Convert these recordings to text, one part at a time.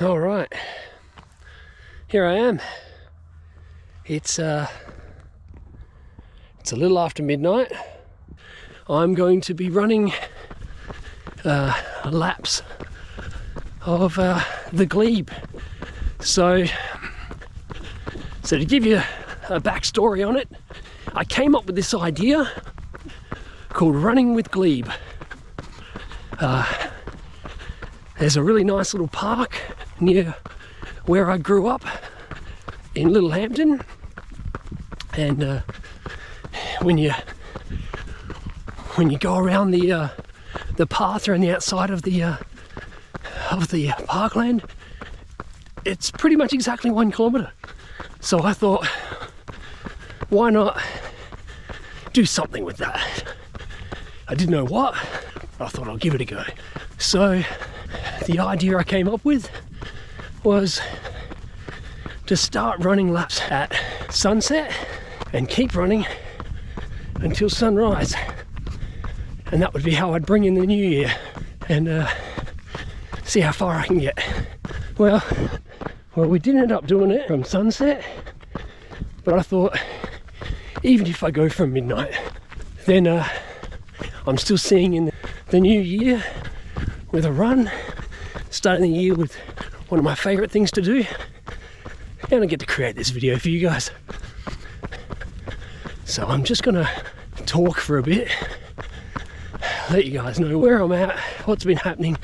All right, here I am. It's a little after midnight. I'm going to be running laps of the Glebe. So to give you a backstory on it, I came up with this idea called running with Glebe. There's a really nice little park near where I grew up in Littlehampton, and when you go around the path around the outside of the parkland, it's pretty much exactly 1 kilometre. So I thought, why not do something with that? I didn't know what, but I thought I'll give it a go. So the idea I came up with was to start running laps at sunset and keep running until sunrise. And that would be how I'd bring in the new year and see how far I can get. Well, we did end up doing it from sunset, but I thought, even if I go from midnight, then I'm still seeing in the new year with a run, starting the year with one of my favourite things to do, and I get to create this video for you guys. So I'm just gonna talk for a bit, let you guys know where I'm at, what's been happening.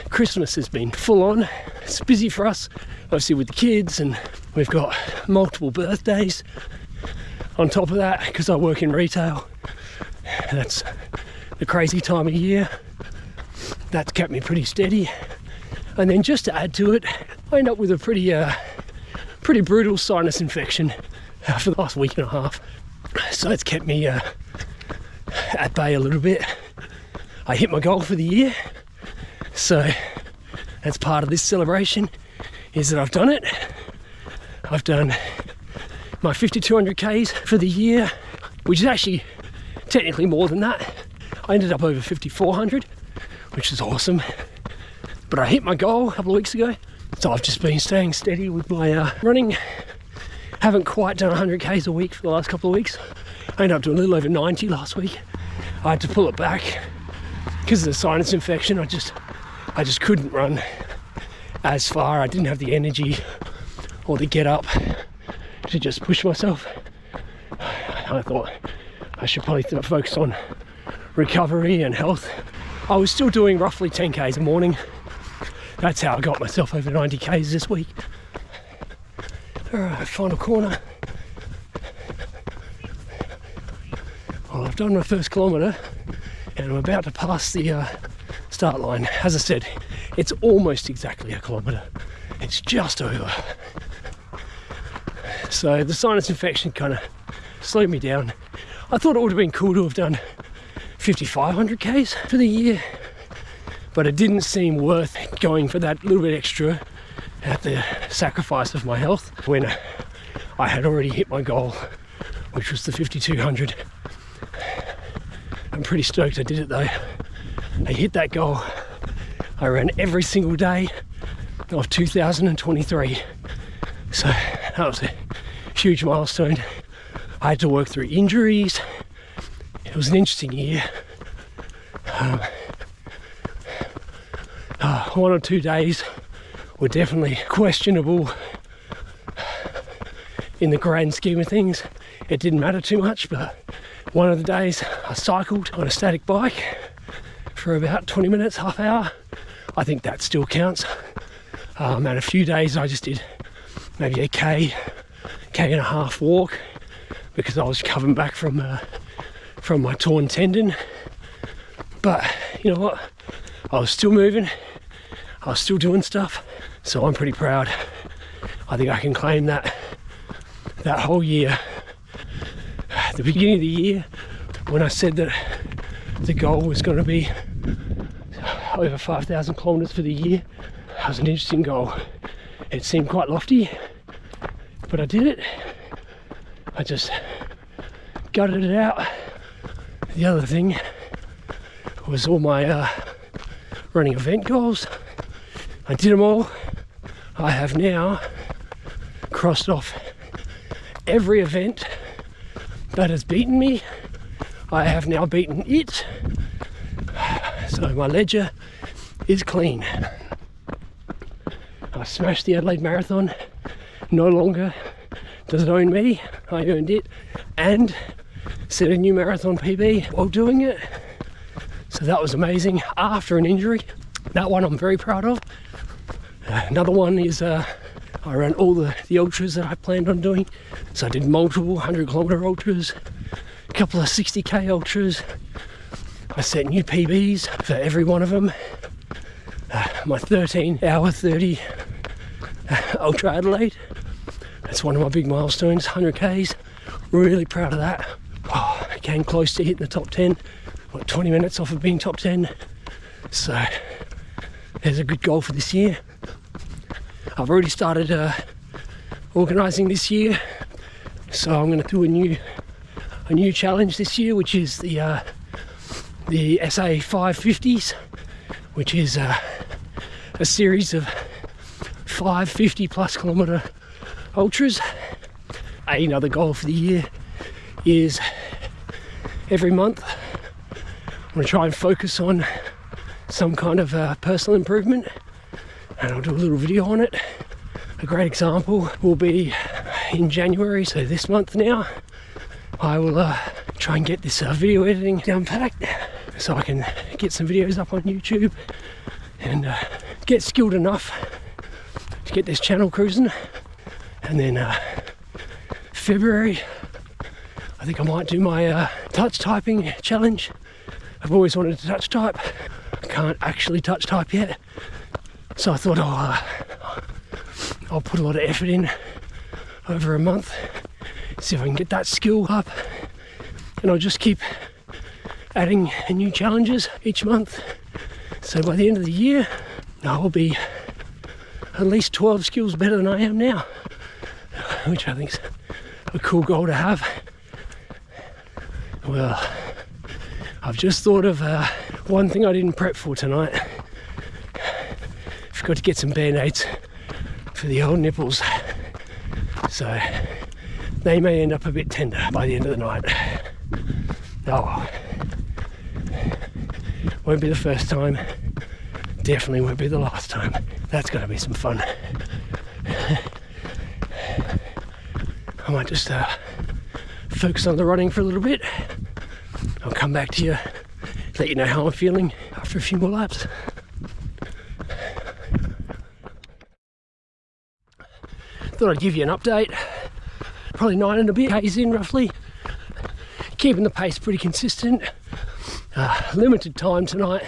Christmas has been full on. It's busy for us, obviously, with the kids, and we've got multiple birthdays on top of that because I work in retail. That's the crazy time of year. That's kept me pretty steady. And then just to add to it, I end up with a pretty brutal sinus infection for the last week and a half. So it's kept me at bay a little bit. I hit my goal for the year, so that's part of this celebration, is that I've done it. I've done my 5,200 Ks for the year, which is actually technically more than that. I ended up over 5,400, which is awesome. But I hit my goal a couple of weeks ago, so I've just been staying steady with my running. Haven't quite done 100 Ks a week for the last couple of weeks. I ended up doing a little over 90 last week. I had to pull it back because of the sinus infection. I just couldn't run as far. I didn't have the energy or the get up to just push myself. I thought I should probably focus on recovery and health. I was still doing roughly 10 Ks a morning. That's how I got myself over 90 Ks this week. All right, final corner. Well, I've done my first kilometre and I'm about to pass the start line. As I said, it's almost exactly a kilometre. It's just over. So the sinus infection kind of slowed me down. I thought it would have been cool to have done 5,500 Ks for the year, but it didn't seem worth going for that little bit extra at the sacrifice of my health when I had already hit my goal, which was the 5,200. I'm pretty stoked I did it though. I hit that goal. I ran every single day of 2023. So that was a huge milestone. I had to work through injuries. It was an interesting year. 1 or 2 days were definitely questionable in the grand scheme of things. It didn't matter too much, but one of the days I cycled on a static bike for about 20 minutes, half hour. I think that still counts. And a few days I just did maybe a K and a half walk because I was coming back from my torn tendon. But you know what? I was still moving. I was still doing stuff. So I'm pretty proud. I think I can claim that whole year. At the beginning of the year, when I said that the goal was going to be over 5,000 kilometres for the year, that was an interesting goal. It seemed quite lofty, but I did it. I just gutted it out. The other thing was all my running event goals. I did them all. I have now crossed off every event that has beaten me. I have now beaten it. So my ledger is clean. I smashed the Adelaide Marathon. No longer does it own me. I earned it and set a new marathon PB while doing it. So that was amazing after an injury. That one I'm very proud of. Another one is I ran all the ultras that I planned on doing. So I did multiple 100-kilometre ultras, a couple of 60k ultras. I set new PBs for every one of them. My 13-hour 30 Ultra Adelaide. That's one of my big milestones, 100k's. Really proud of that. Oh, I came close to hitting the top 10. What, 20 minutes off of being top 10. So there's a good goal for this year. I've already started organising this year. So I'm going to do a new challenge this year, which is the SA 550s, which is a series of 550 plus kilometre ultras. Another goal for the year is every month I'm going to try and focus on some kind of personal improvement, and I'll do a little video on it. A great example will be in January, so this month now, I will try and get this video editing down packed so I can get some videos up on YouTube and get skilled enough to get this channel cruising. And then February, I think I might do my touch typing challenge. I've always wanted to touch type. I can't actually touch type yet, so I thought I'll put a lot of effort in over a month, see if I can get that skill up, and I'll just keep adding new challenges each month. So by the end of the year, I will be at least 12 skills better than I am now, which I think is a cool goal to have. Well, I've just thought of one thing I didn't prep for tonight. Forgot to get some band-aids for the old nipples, so they may end up a bit tender by the end of the night. Oh, won't be the first time, definitely won't be the last time. That's gonna be some fun. I might just focus on the running for a little bit. I'll come back to you, let you know how I'm feeling after a few more laps. Thought I'd give you an update. Probably 9 and a bit k's in roughly. Keeping the pace pretty consistent. Limited time tonight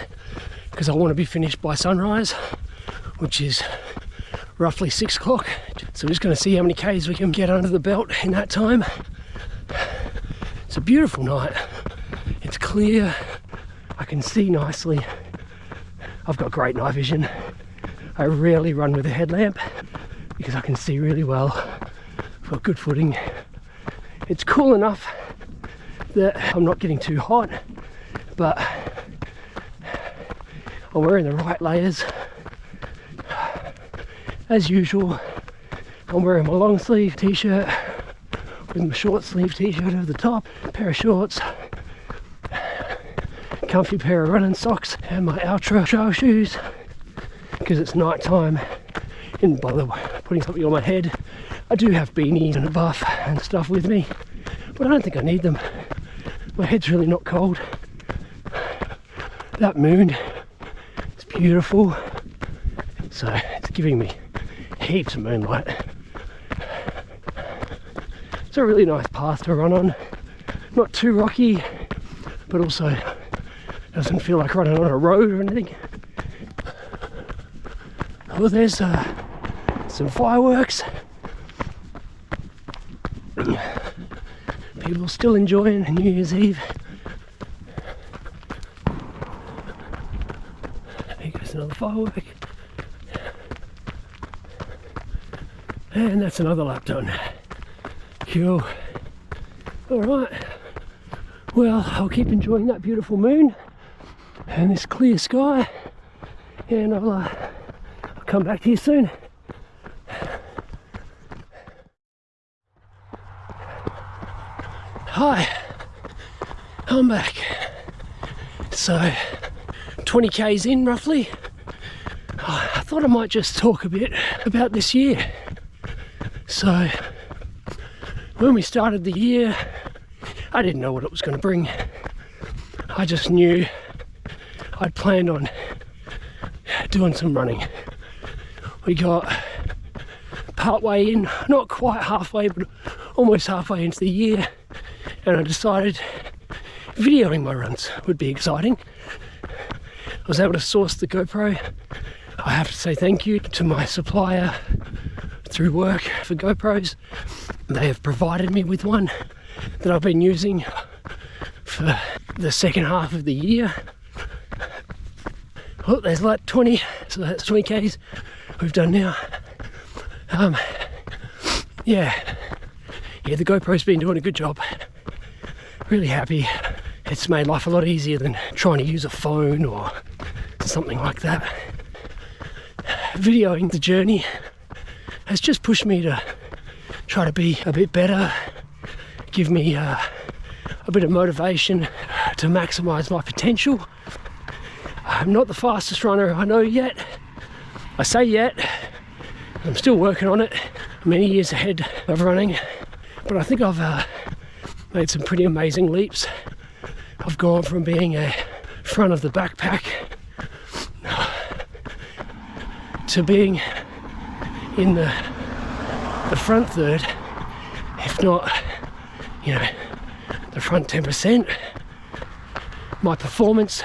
because I want to be finished by sunrise, which is roughly 6 o'clock. So we're just going to see how many k's we can get under the belt in that time. It's a beautiful night. It's clear. I can see nicely. I've got great night vision. I rarely run with a headlamp because I can see really well. I've got good footing. It's cool enough that I'm not getting too hot, but I'm wearing the right layers. As usual, I'm wearing my long sleeve t-shirt with my short sleeve t-shirt over the top, a pair of shorts, comfy pair of running socks, and my Ultra trail shoes because it's night time. Didn't bother putting something on my head. I do have beanies and a buff and stuff with me, but I don't think I need them. My head's really not cold. That moon is beautiful, so it's giving me heaps of moonlight. It's a really nice path to run on. Not too rocky, but also doesn't feel like running on a road or anything. Oh, there's some fireworks. People still enjoying New Year's Eve. There goes another firework. And that's another lap done. Cool. Alright. Well, I'll keep enjoying that beautiful moon and this clear sky. And I'll come back to you soon. Hi, I'm back. So 20 k's in roughly. I thought I might just talk a bit about this year. So when we started the year, I didn't know what it was going to bring. I just knew I'd planned on doing some running. We got partway in, not quite halfway, but almost halfway into the year, and I decided videoing my runs would be exciting. I was able to source the GoPro. I have to say thank you to my supplier through work for GoPros. They have provided me with one that I've been using for the second half of the year. Oh, there's like 20, so that's 20 k's we've done now. Yeah, the GoPro's been doing a good job. Really happy. It's made life a lot easier than trying to use a phone or something like that. Videoing the journey has just pushed me to try to be a bit better, give me a bit of motivation to maximize my potential. I'm not the fastest runner I know yet. I say yet, I'm still working on it. I'm many years ahead of running, but I think I've made some pretty amazing leaps. I've gone from being a front of the backpack to being in the front third, if not, the front 10%. My performance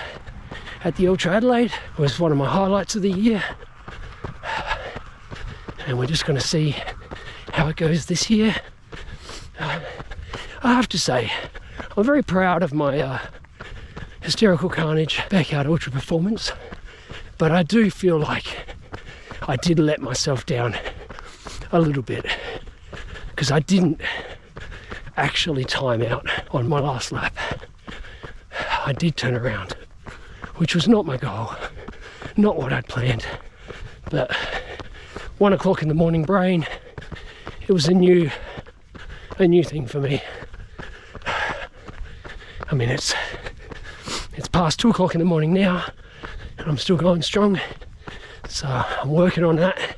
at the Ultra Adelaide was one of my highlights of the year, and we're just going to see how it goes this year. I have to say, I'm very proud of my Hysterical Carnage Backyard Ultra performance, but I do feel like I did let myself down a little bit because I didn't actually time out on my last lap. I did turn around, which was not my goal, not what I'd planned, but 1 o'clock in the morning brain, it was a new thing for me. I mean, it's past 2 o'clock in the morning now, and I'm still going strong. So I'm working on that.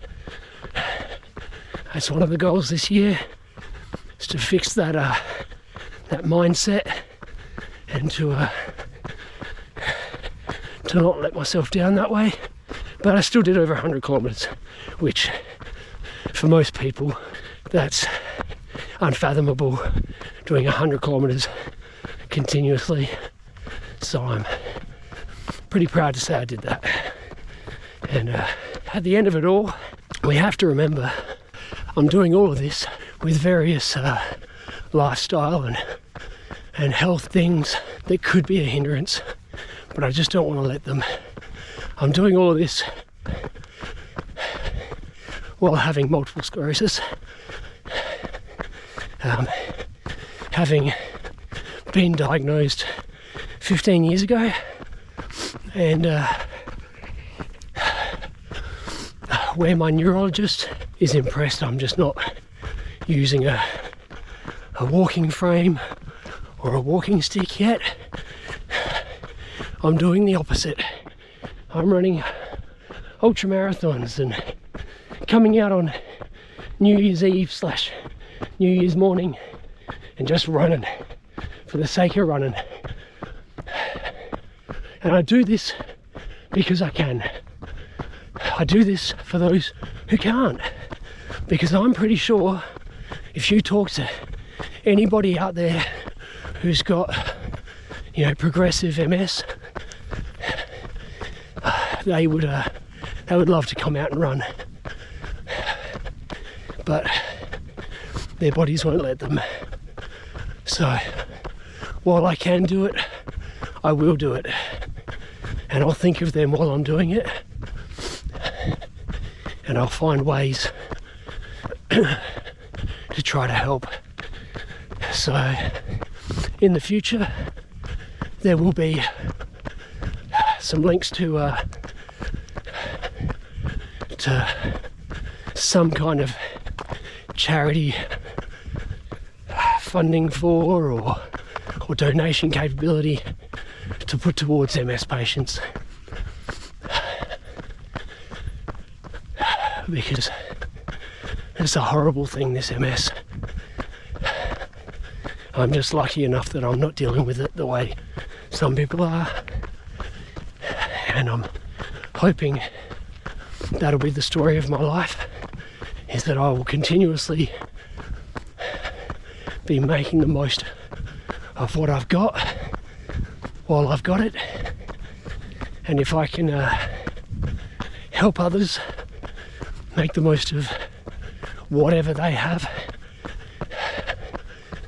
That's one of the goals this year, is to fix that that mindset and to not let myself down that way. But I still did over 100 kilometers, which for most people that's unfathomable, doing 100 kilometers continuously. So I'm pretty proud to say I did that. And at the end of it all, we have to remember I'm doing all of this with various lifestyle and health things that could be a hindrance, but I just don't want to let them. I'm doing all of this while having multiple sclerosis, having been diagnosed 15 years ago, and where my neurologist is impressed I'm just not using a walking frame or a walking stick yet, I'm doing the opposite. I'm running ultra marathons and coming out on New Year's Eve / New Year's morning and just running for the sake of running. And I do this because I can. I do this for those who can't, because I'm pretty sure if you talk to anybody out there who's got, progressive MS, they would love to come out and run, but their bodies won't let them. So while I can do it, I will do it, and I'll think of them while I'm doing it, and I'll find ways to try to help. So in the future there will be some links to to some kind of charity funding for or donation capability to put towards MS patients, because it's a horrible thing, this MS. I'm just lucky enough that I'm not dealing with it the way some people are, and I'm hoping that'll be the story of my life, is that I will continuously be making the most of what I've got while I've got it, and if I can help others make the most of whatever they have,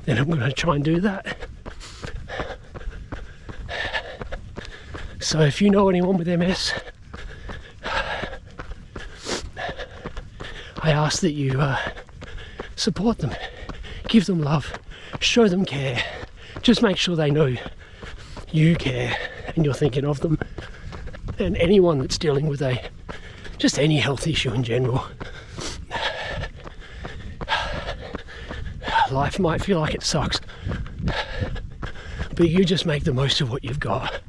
then I'm going to try and do that. So if you know anyone with MS, I ask that you support them, give them love, show them care. Just make sure they know you care and you're thinking of them. And anyone that's dealing with just any health issue in general, life might feel like it sucks, but you just make the most of what you've got.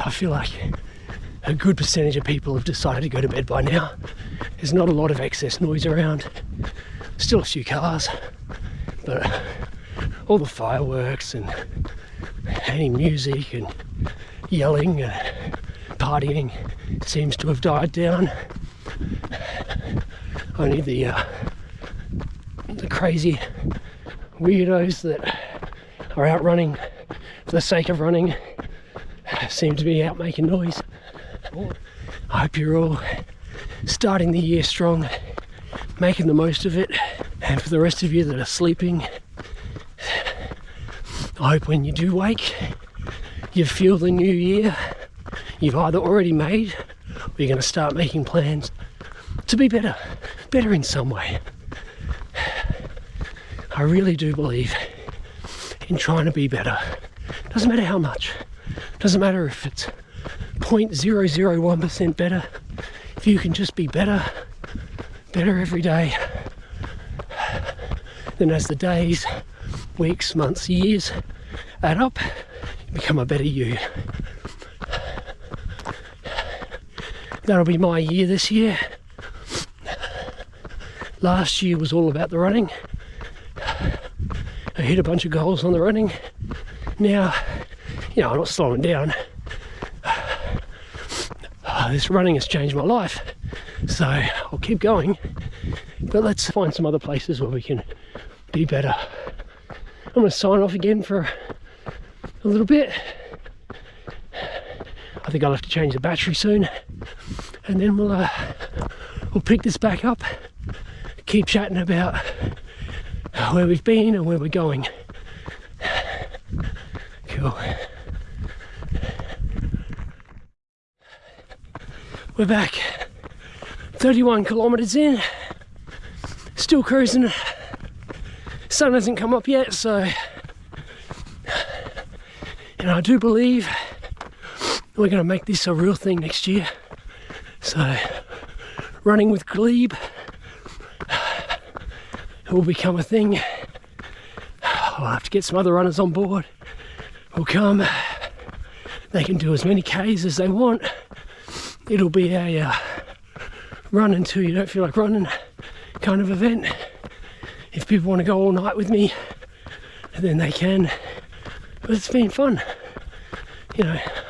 I feel like a good percentage of people have decided to go to bed by now. There's not a lot of excess noise around. Still a few cars, but all the fireworks and any music and yelling and partying seems to have died down. Only the crazy weirdos that are out running for the sake of running seem to be out making noise. I hope you're all starting the year strong, making the most of it, and for the rest of you that are sleeping, I hope when you do wake, you feel the new year you've either already made or you're going to start making plans to be better in some way. I really do believe in trying to be better. Doesn't matter how much. Doesn't matter if it's 0.001% better. If you can just be better every day, then as the days, weeks, months, years add up, you become a better you. That'll be my year this year. Last year was all about the running. I hit a bunch of goals on the running. Now, I'm not slowing down. This running has changed my life, so I'll keep going, but let's find some other places where we can be better. I'm going to sign off again for a little bit. I think I'll have to change the battery soon, and then we'll pick this back up, keep chatting about where we've been and where we're going. Cool. We're back 31 kilometers in, still cruising. Sun hasn't come up yet, so, and I do believe we're going to make this a real thing next year. So running with Glebe will become a thing. I'll have to get some other runners on board who'll come. They can do as many Ks as they want. It'll be a run until you don't feel like running kind of event. If people want to go all night with me, then they can. But it's been fun.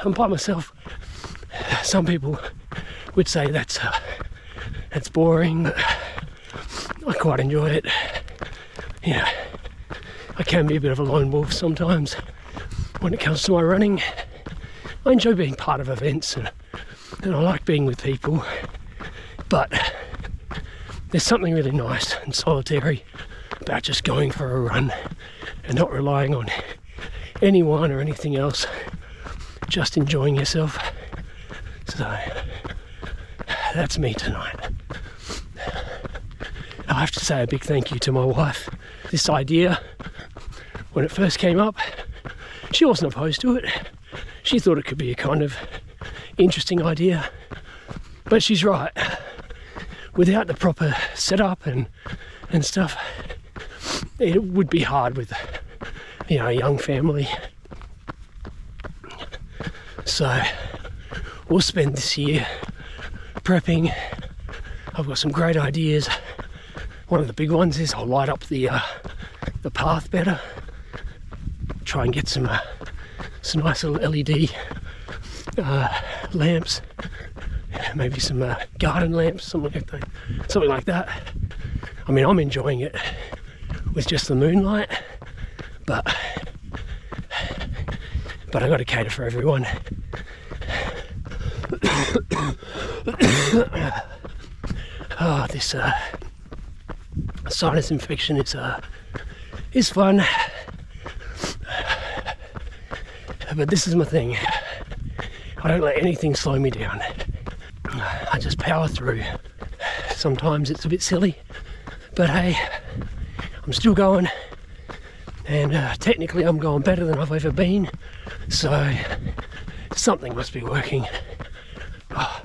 I'm by myself. Some people would say that's boring, but I quite enjoy it. I can be a bit of a lone wolf sometimes when it comes to my running. I enjoy being part of events and I like being with people, but there's something really nice and solitary about just going for a run and not relying on anyone or anything else, just enjoying yourself. So that's me tonight. I have to say a big thank you to my wife. This idea, when it first came up, she wasn't opposed to it. She thought it could be a kind of interesting idea. But she's right. Without the proper setup and stuff, it would be hard with, you know, a young family. So we'll spend this year prepping. I've got some great ideas. One of the big ones is I'll light up the path better. Try and get some nice little LED lamps, maybe some garden lamps, something like that. I mean, I'm enjoying it with just the moonlight, but I got to cater for everyone. Oh, this sinus infection is fun, but this is my thing. I don't let anything slow me down. I just power through. Sometimes it's a bit silly, but hey, I'm still going, and technically I'm going better than I've ever been, so something must be working. Oh,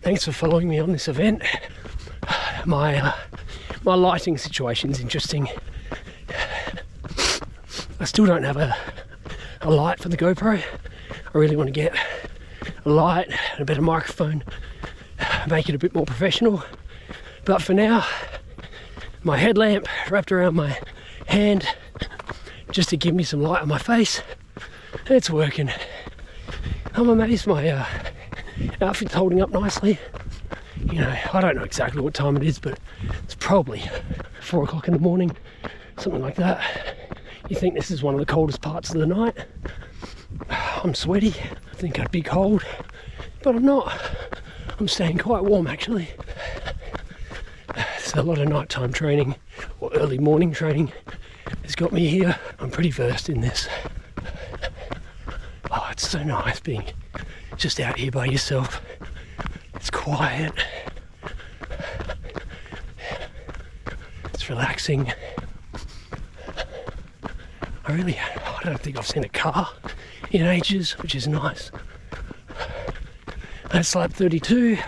thanks for following me on this event. My lighting situation's interesting. I still don't have a light for the GoPro. I really want to get a light and a better microphone, make it a bit more professional. But for now, my headlamp wrapped around my hand just to give me some light on my face. It's working. I'm amazed my outfit's holding up nicely. You know, I don't know exactly what time it is, but it's probably 4 o'clock in the morning, something like that. You think this is one of the coldest parts of the night. I'm sweaty. I think I'd be cold, but I'm not. I'm staying quite warm actually. So a lot of nighttime training or early morning training has got me here. I'm pretty versed in this. Oh, it's so nice being just out here by yourself. It's quiet. It's relaxing. I don't think I've seen a car in ages, which is nice. That's lap 32,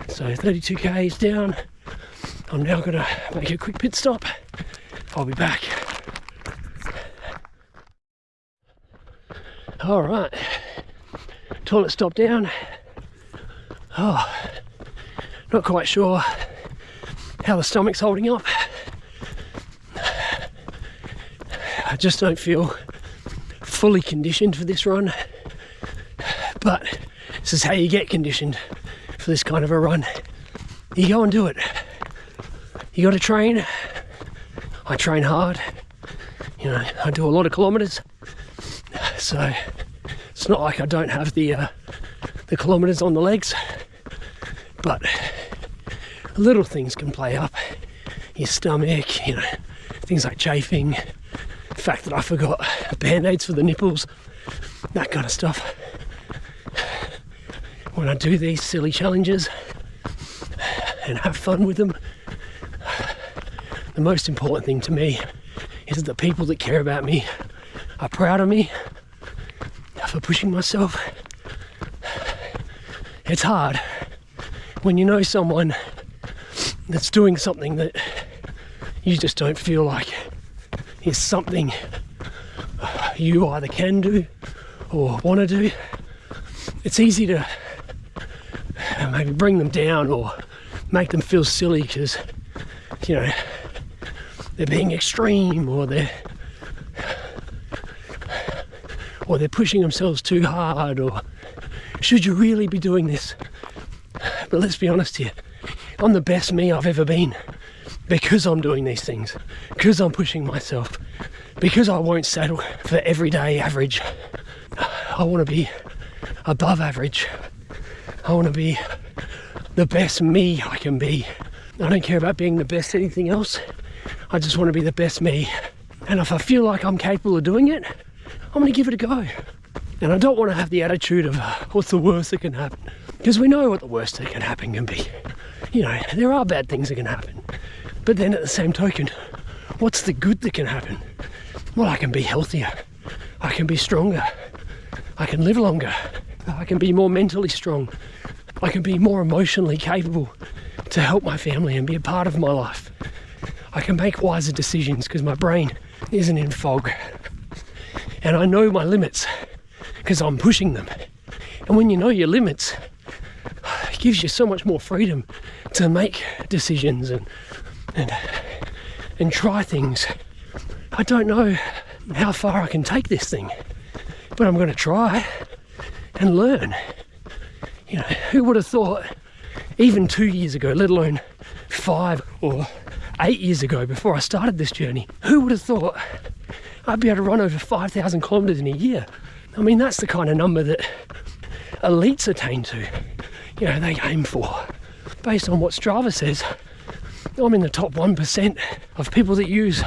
so 32 k's down. I'm now gonna make a quick pit stop. I'll be back. All right, toilet stop down. Oh, not quite sure how the stomach's holding up. I just don't feel fully conditioned for this run, but this is how you get conditioned for this kind of a run. You go and do it. You got to train. I train hard. You know, I do a lot of kilometers, so it's not like I don't have the kilometers on the legs, but little things can play up. Your stomach, you know, things like chafing, the fact that I forgot band-aids for the nipples, that kind of stuff. When I do these silly challenges and have fun with them, the most important thing to me is that the people that care about me are proud of me for pushing myself. It's hard when you know someone that's doing something that you just don't feel like is something you either can do or want to do. It's easy to maybe bring them down or make them feel silly because, you know, they're being extreme or they're pushing themselves too hard, or should you really be doing this? But let's be honest here, I'm the best me I've ever been because I'm doing these things, because I'm pushing myself, because I won't settle for everyday average. I want to be above average. I want to be the best me I can be. I don't care about being the best at anything else. I just want to be the best me. And if I feel like I'm capable of doing it, I'm going to give it a go. And I don't want to have the attitude of what's the worst that can happen, because we know what the worst that can happen can be. You know, there are bad things that can happen, but then at the same token, what's the good that can happen? Well, I can be healthier, I can be stronger, I can live longer, I can be more mentally strong. I can be more emotionally capable to help my family and be a part of my life. I can make wiser decisions because my brain isn't in fog. And I know my limits because I'm pushing them. And when you know your limits, it gives you so much more freedom to make decisions and try things. I don't know how far I can take this thing, but I'm going to try and learn. You know, who would have thought even 2 years ago, let alone 5 or 8 years ago before I started this journey, who would have thought I'd be able to run over 5,000 kilometers in a year? I mean, that's the kind of number that elites attain to, you know, they aim for. Based on what Strava says, I'm in the top 1% of people that use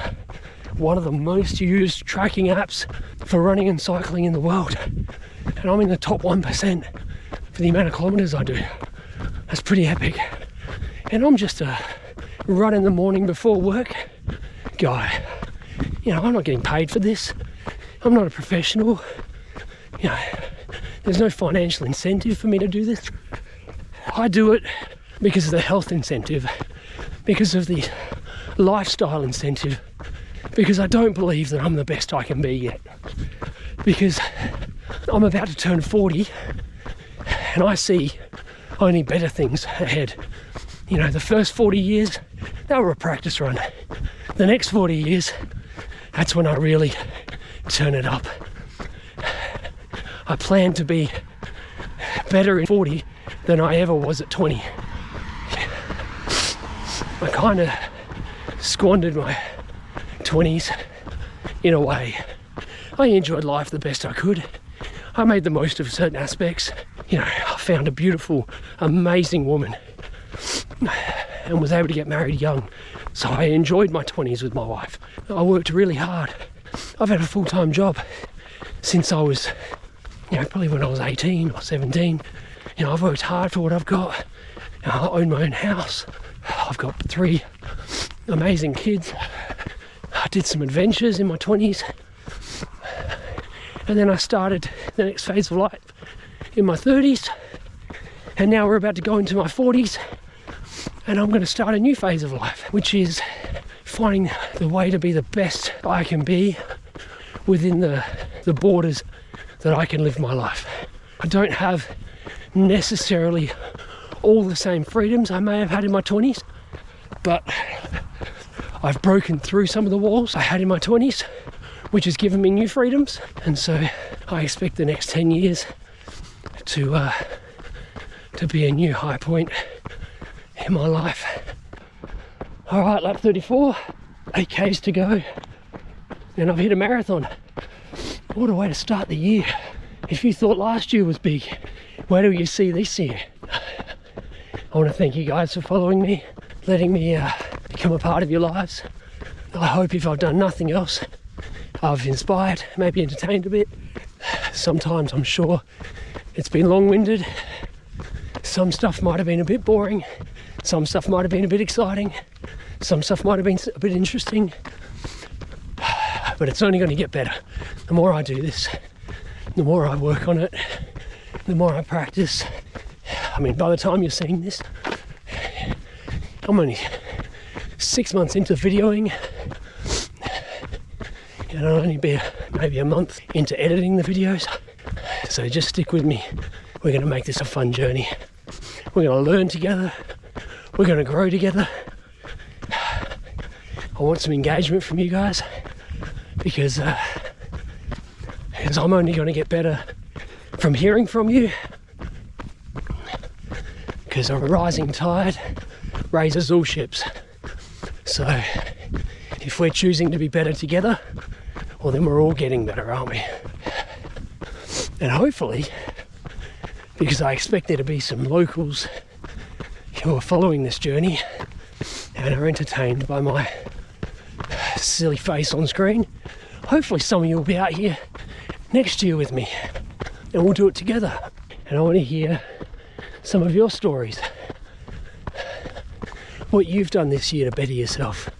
one of the most used tracking apps for running and cycling in the world. And I'm in the top 1% for the amount of kilometers I do. That's pretty epic. And I'm just a run in the morning before work guy. You know, I'm not getting paid for this. I'm not a professional. You know, there's no financial incentive for me to do this. I do it because of the health incentive, because of the lifestyle incentive, because I don't believe that I'm the best I can be yet. Because I'm about to turn 40 and I see only better things ahead. You know, the first 40 years, they were a practice run. The next 40 years, that's when I really turn it up. I plan to be better in 40 than I ever was at 20. I kind of squandered my 20s in a way. I enjoyed life the best I could. I made the most of certain aspects. You know, I found a beautiful, amazing woman and was able to get married young. So I enjoyed my 20s with my wife. I worked really hard. I've had a full-time job since I was, you know, probably when I was 18 or 17. You know, I've worked hard for what I've got. You know, I own my own house. I've got 3 amazing kids. I did some adventures in my 20s. And then I started the next phase of life in my 30s. And now we're about to go into my 40s. And I'm going to start a new phase of life, which is finding the way to be the best I can be within the borders that I can live my life. I don't have necessarily all the same freedoms I may have had in my 20s, but I've broken through some of the walls I had in my 20s, which has given me new freedoms. And so I expect the next 10 years to be a new high point in my life. All right, lap 34, 8 Ks to go, and I've hit a marathon. What a way to start the year. If you thought last year was big, where do you see this year? I want to thank you guys for following me, letting me become a part of your lives. I hope if I've done nothing else, I've inspired, maybe entertained a bit. Sometimes I'm sure it's been long-winded. Some stuff might have been a bit boring. Some stuff might have been a bit exciting. Some stuff might have been a bit interesting. But it's only going to get better. The more I do this, the more I work on it, the more I practice. I mean, by the time you're seeing this, I'm only 6 months into videoing, and I'll only be maybe a month into editing the videos. So just stick with me. We're going to make this a fun journey. We're going to learn together. We're going to grow together. I want some engagement from you guys because I'm only going to get better from hearing from you, because a rising tide raises all ships. So if we're choosing to be better together, well, then we're all getting better, aren't we? And hopefully, because I expect there to be some locals who are following this journey and are entertained by my silly face on screen, hopefully some of you will be out here next year with me and we'll do it together. And I want to hear some of your stories, what you've done this year to better yourself,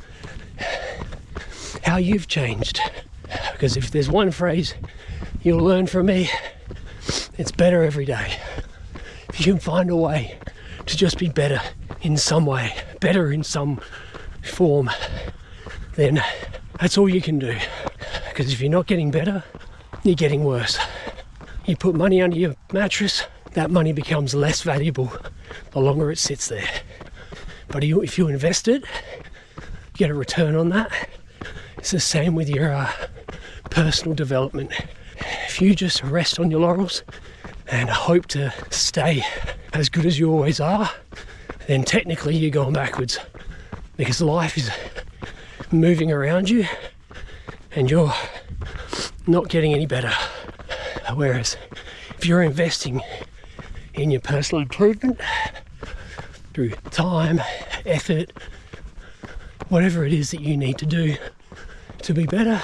how you've changed. Because if there's one phrase you'll learn from me, It's better every day. If you can find a way to just be better in some way, better in some form, then that's all you can do. Because if you're not getting better, you're getting worse. You put money under your mattress, that money becomes less valuable the longer it sits there. But if you invest it, you get a return on that. It's the same with your personal development. If you just rest on your laurels and hope to stay as good as you always are, then technically you're going backwards, because life is moving around you and you're not getting any better. Whereas if you're investing in your personal improvement through time, effort, whatever it is that you need to do to be better,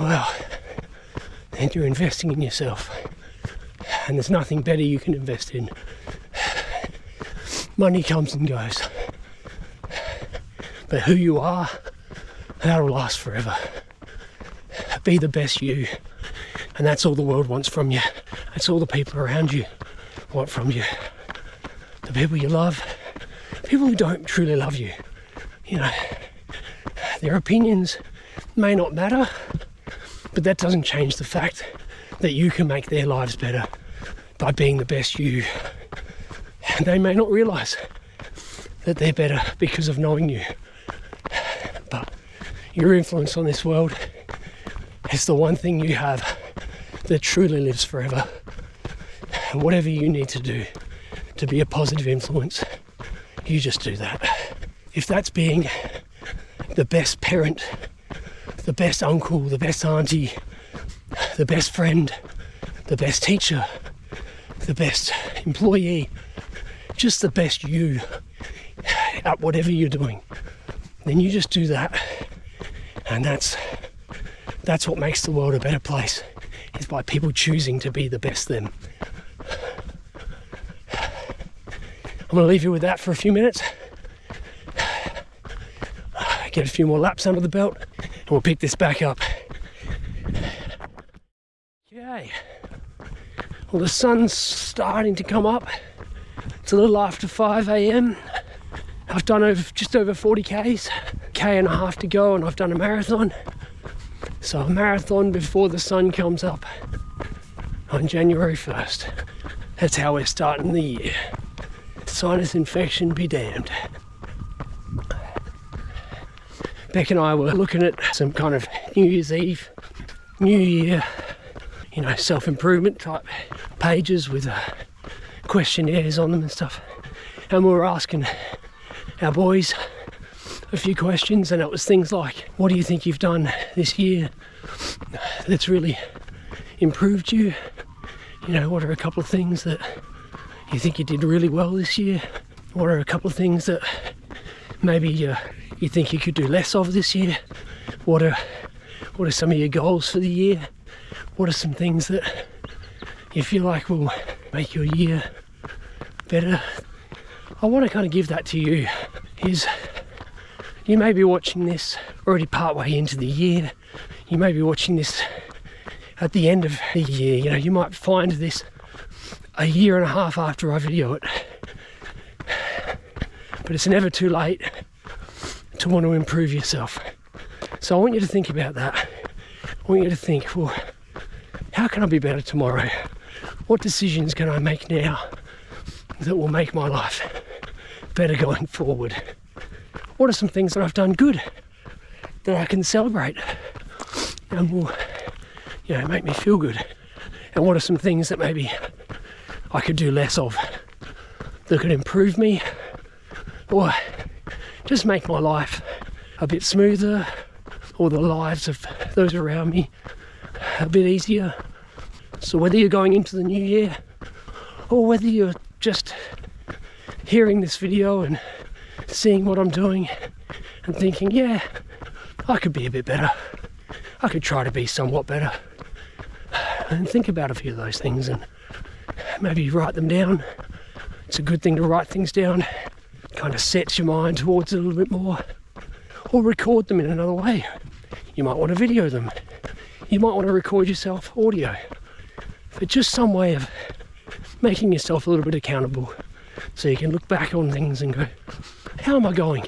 well, then you're investing in yourself. And there's nothing better you can invest in. Money comes and goes, but who you are, that'll last forever. Be the best you, and that's all the world wants from you. That's all the people around you want from you. The people you love, people who don't truly love you, you know, their opinions may not matter, but that doesn't change the fact that you can make their lives better by being the best you. And they may not realise that they're better because of knowing you, but your influence on this world is the one thing you have that truly lives forever. And whatever you need to do to be a positive influence, you just do that. If that's being the best parent, the best uncle, the best auntie, the best friend, the best teacher, the best employee, just the best you at whatever you're doing, then you just do that. And that's what makes the world a better place, is by people choosing to be the best them. I'm going to leave you with that for a few minutes, get a few more laps under the belt, and we'll pick this back up. Okay, well, the sun's starting to come up. It's a little after 5 a.m. I've done just over 40 Ks, K and a half to go, and I've done a marathon. So a marathon before the sun comes up on January 1st. That's how we're starting the year. Sinus infection be damned. Beck and I were looking at some kind of New Year's Eve, New Year, you know, self-improvement type pages with questionnaires on them and stuff. And we were asking our boys a few questions, and it was things like, what do you think you've done this year that's really improved you? You know, what are a couple of things that you think you did really well this year? What are a couple of things that maybe you think you could do less of this year? What are some of your goals for the year? What are some things that you feel like will make your year better? I want to kind of give that to you. Is you may be watching this already partway into the year. You may be watching this at the end of the year. You know, you might find this a year and a half after I video it. But it's never too late to want to improve yourself. So I want you to think about that. I want you to think, well, how can I be better tomorrow? What decisions can I make now that will make my life better going forward? What are some things that I've done good that I can celebrate and will, you know, make me feel good? And what are some things that maybe I could do less of that could improve me or just make my life a bit smoother, or the lives of those around me a bit easier? So whether you're going into the new year or whether you're just hearing this video and seeing what I'm doing and thinking, yeah, I could be a bit better, I could try to be somewhat better, and think about a few of those things and maybe write them down. It's a good thing to write things down, kind of sets your mind towards it a little bit more. Or record them in another way. You might want to video them. You might want to record yourself audio. but just some way of making yourself a little bit accountable, so you can look back on things and go, how am I going?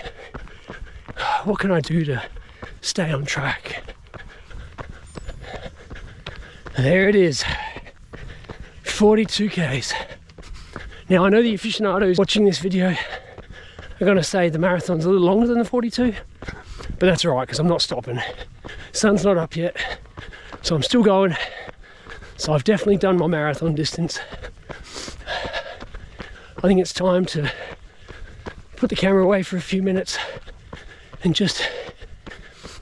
What can I do to stay on track? There it is, 42 Ks. Now I know the aficionados watching this video are going to say the marathon's a little longer than the 42, but that's alright because I'm not stopping. Sun's not up yet, so I'm still going. So I've definitely done my marathon distance. I think it's time to put the camera away for a few minutes and just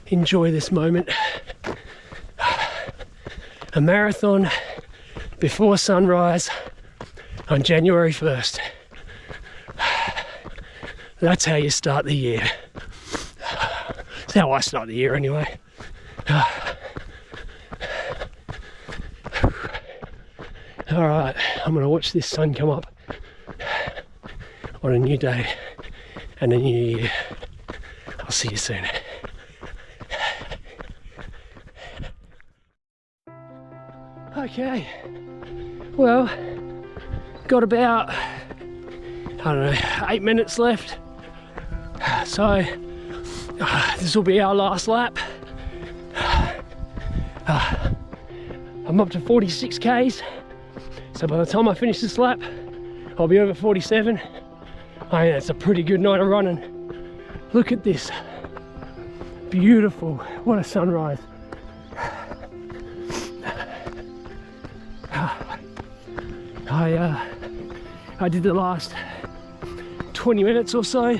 enjoy this moment. A marathon before sunrise on January 1st. That's how you start the year. That's how I start the year anyway. Alright, I'm going to watch this sun come up on a new day and a new year. I'll see you soon. Okay, well, got about, I don't know, 8 minutes left. So, this will be our last lap. I'm up to 46 Ks. So by the time I finish this lap, I'll be over 47. I mean, that's a pretty good night of running. Look at this. Beautiful. What a sunrise. I did the last 20 minutes or so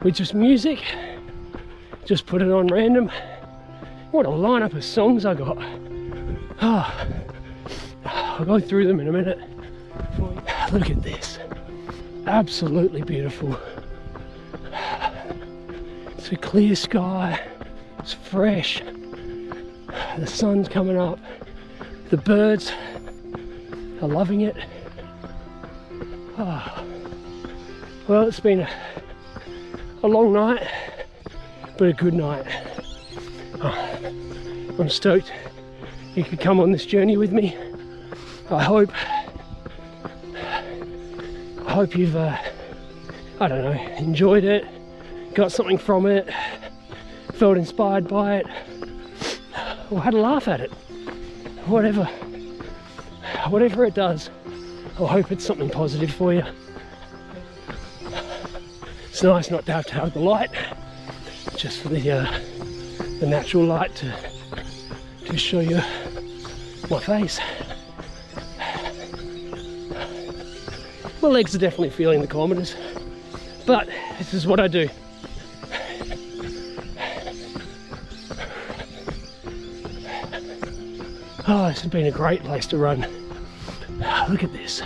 with just music. Just put it on random. What a lineup of songs I got. I'll go through them in a minute. Look at this. Absolutely beautiful. It's a clear sky. It's fresh. The sun's coming up. The birds are loving it. Well, it's been a long night, but a good night. I'm stoked you could come on this journey with me. I hope you've, I don't know, enjoyed it, got something from it, felt inspired by it, or had a laugh at it. Whatever it does, I hope it's something positive for you. It's nice not to have the light, just for the natural light to show you my face. My legs are definitely feeling the kilometers, but this is what I do. Oh, this has been a great place to run. Look at this.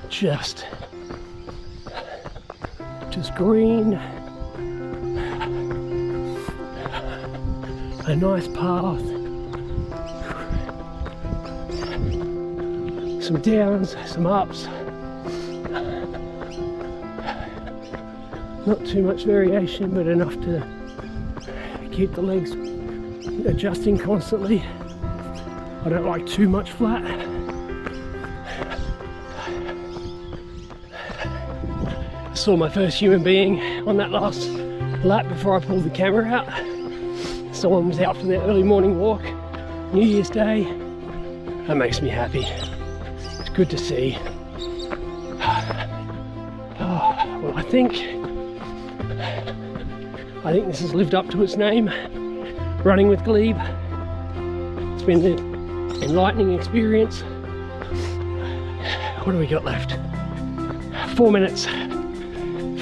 Just green. A nice path. Some downs, some ups. Not too much variation, but enough to keep the legs adjusting constantly. I don't like too much flat. I saw my first human being on that last lap before I pulled the camera out. Someone was out for their early morning walk, New Year's Day. That makes me happy. It's good to see. Oh, well, I think this has lived up to its name, running with Glebe. It's been an enlightening experience. What do we got left? 4 minutes.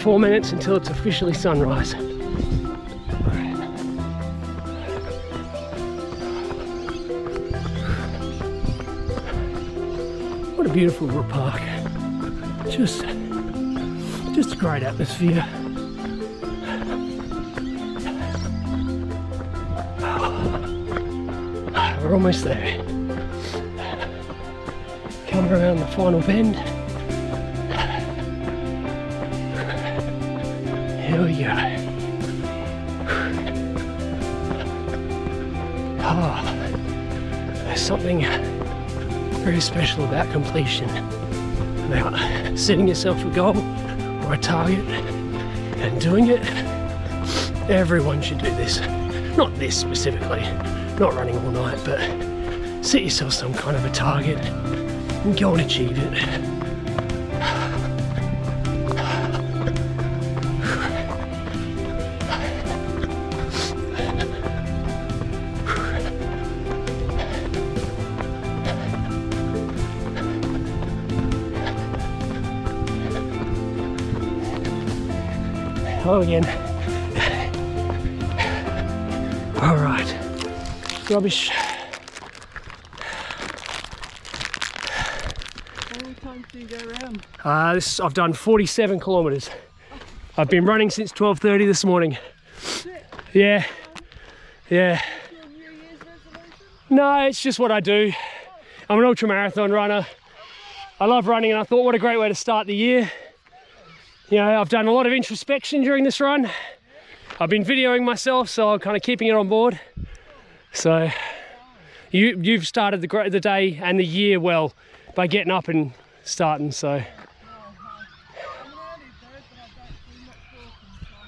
4 minutes until it's officially sunrise. What a beautiful little park. Just a great atmosphere. We're almost there. Coming around the final bend. Here we go. There's something very special about completion, about setting yourself a goal or a target and doing it. Everyone should do this. Not this specifically, not running all night, but set yourself some kind of a target and go and achieve it. Hello again. All right, rubbish. How many times do you go around? I've done 47 kilometers. I've been running since 12:30 this morning. Yeah, yeah. Your New Year's resolution? No, it's just what I do. I'm an ultra marathon runner. I love running, and I thought, what a great way to start the year. You know, I've done a lot of introspection during this run. I've been videoing myself, so I'm kind of keeping it on board. So you've started the day and the year well by getting up and starting. So I'm an early bird, but I don't do much walking, so I thought I'll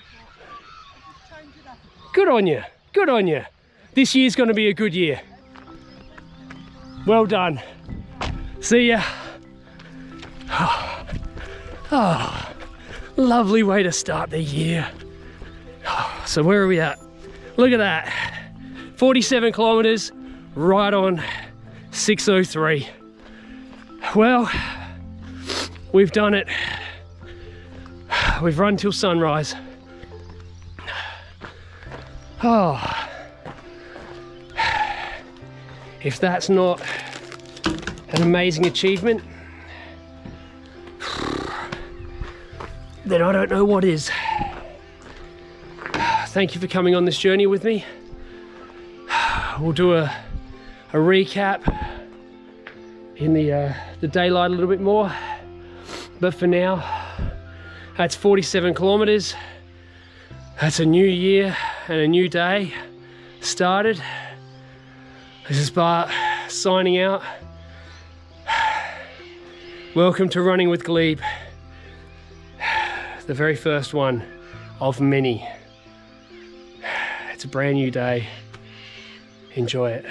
just change it up a bit. good on you, good on you. This year's going to be a good year. Well done. See ya. Oh, lovely way to start the year. So where are we at? Look at that. 47 kilometers, right on 6:03. Well, we've done it. We've run till sunrise. Oh, if that's not an amazing achievement, then I don't know what is. Thank you for coming on this journey with me. We'll do a recap in the daylight a little bit more, but for now, that's 47 kilometers. That's a new year and a new day started. This is Bart signing out. Welcome to Running with Glebe, the very first one of many. It's a brand new day. Enjoy it.